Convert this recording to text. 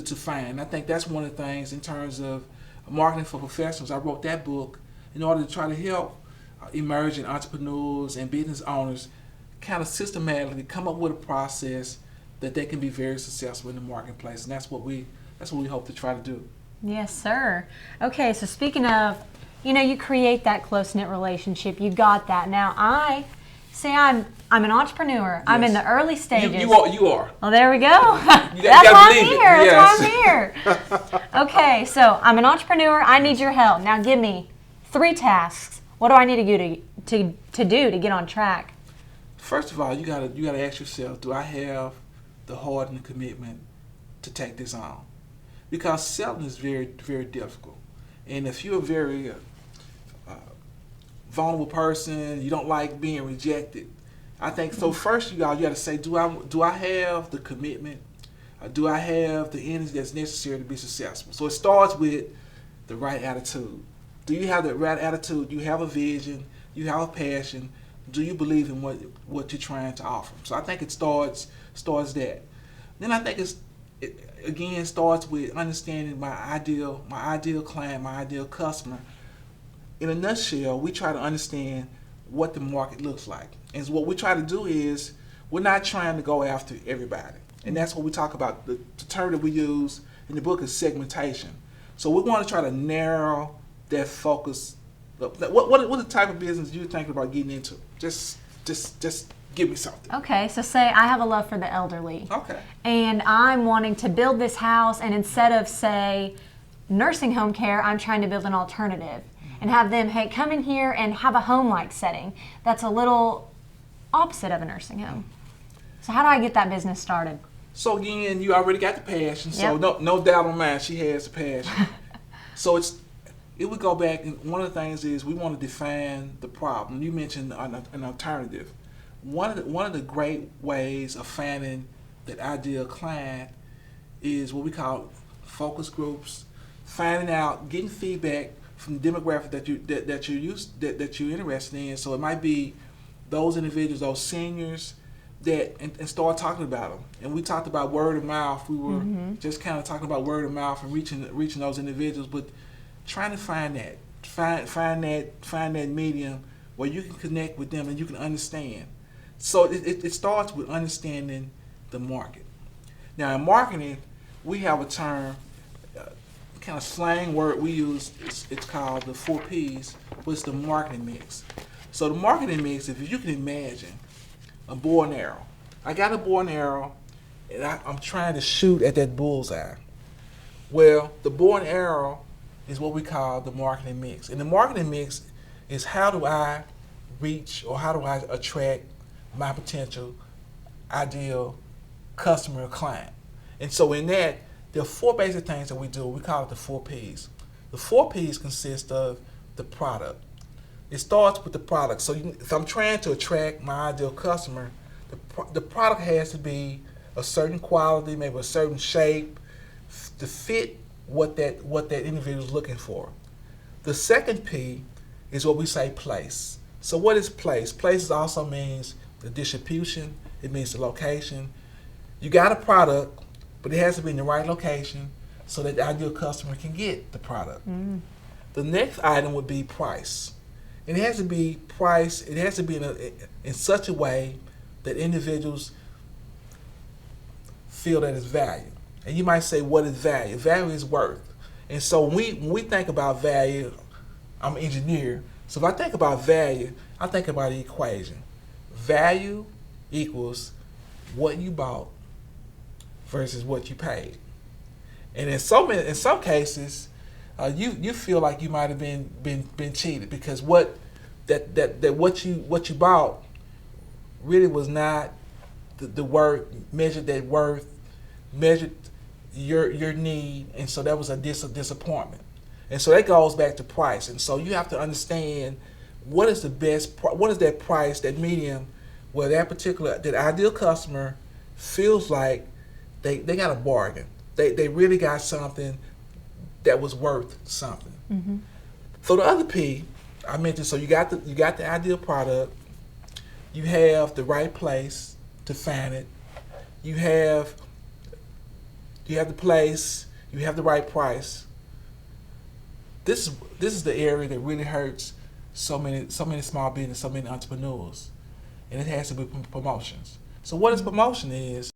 to find. I think that's one of the things in terms of marketing for professionals. I wrote that book in order to try to help emerging entrepreneurs and business owners kind of systematically come up with a process that they can be very successful in the marketplace, and that's what we hope to try to do. Yes, sir. Okay, so speaking of, you create that close-knit relationship. You got that. Now, I'm an entrepreneur. Yes. I'm in the early stages. You are. Well, there we go. That's why I'm here. That's why I'm here. Okay, so I'm an entrepreneur. I need your help. Now, give me 3 tasks. What do I need to do to get on track? First of all, you gotta ask yourself, do I have the heart and the commitment to take this on? Because selling is very, very difficult. And if you're a very vulnerable person, you don't like being rejected, I think so. First, you got to say, do I have the commitment? Do I have the energy that's necessary to be successful? So it starts with the right attitude. Do you have the right attitude? You have a vision. You have a passion. Do you believe in what you're trying to offer? So I think it starts that. Then I think it again starts with understanding my ideal client, my ideal customer. In a nutshell, we try to understand what the market looks like. And what we try to do is we're not trying to go after everybody. And that's what we talk about. The term that we use in the book is segmentation. So we want to try to narrow that focus. What the type of business you're thinking about getting into? Just give me something. Okay, so say I have a love for the elderly. Okay. And I'm wanting to build this house, and instead of, say, nursing home care, I'm trying to build an alternative and have them, hey, come in here and have a home-like setting. That's a little opposite of a nursing home. So how do I get that business started? So again, you already got the passion. So no doubt on mine, she has the passion. So it would go back, and one of the things is we want to define the problem. You mentioned an alternative. One of the great ways of finding that ideal client is what we call focus groups. Finding out, getting feedback from the demographic that you're interested in. So it might be those individuals, those seniors, and start talking about them. And we talked about word of mouth. We were just kind of talking about word of mouth and reaching those individuals, but trying to find that medium where you can connect with them and you can understand. So it starts with understanding the market. Now in marketing, we have a term, kind of slang word we use. It's called the 4 Ps, but it's the marketing mix. So the marketing mix, if you can imagine a bow and arrow. I got a bow and arrow, and I'm trying to shoot at that bullseye. Well, the bow and arrow is what we call the marketing mix. And the marketing mix is how do I reach or how do I attract my potential ideal customer or client. And so in that, there are 4 basic things that we do. We call it the 4 Ps. The 4 Ps consist of the product. It starts with the product. So if I'm trying to attract my ideal customer, the product has to be a certain quality, maybe a certain shape, to fit what that individual is looking for. The second P is what we say place. So what is place? Place also means the distribution. It means the location. You got a product, but it has to be in the right location so that the ideal customer can get the product. The next item would be price. It has to be priced. It has to be in such a way that individuals feel that it's value. And you might say, what is value? Value is worth. And so when we think about value, I'm an engineer, so if I think about value, I think about the equation. Value equals what you bought versus what you paid. And in some cases, you feel like you might have been cheated because what you bought really was not the worth, measured your need, and so that was a disappointment. And so that goes back to price. And so you have to understand what is that price, that medium, where that ideal customer feels like they got a bargain. They really got something that was worth something. So the other P I mentioned, so you got the ideal product, you have the right place to find it, you have you have the place, you have the right price. This is the area that really hurts so many small business, so many entrepreneurs, and it has to be promotions. So what is promotion is?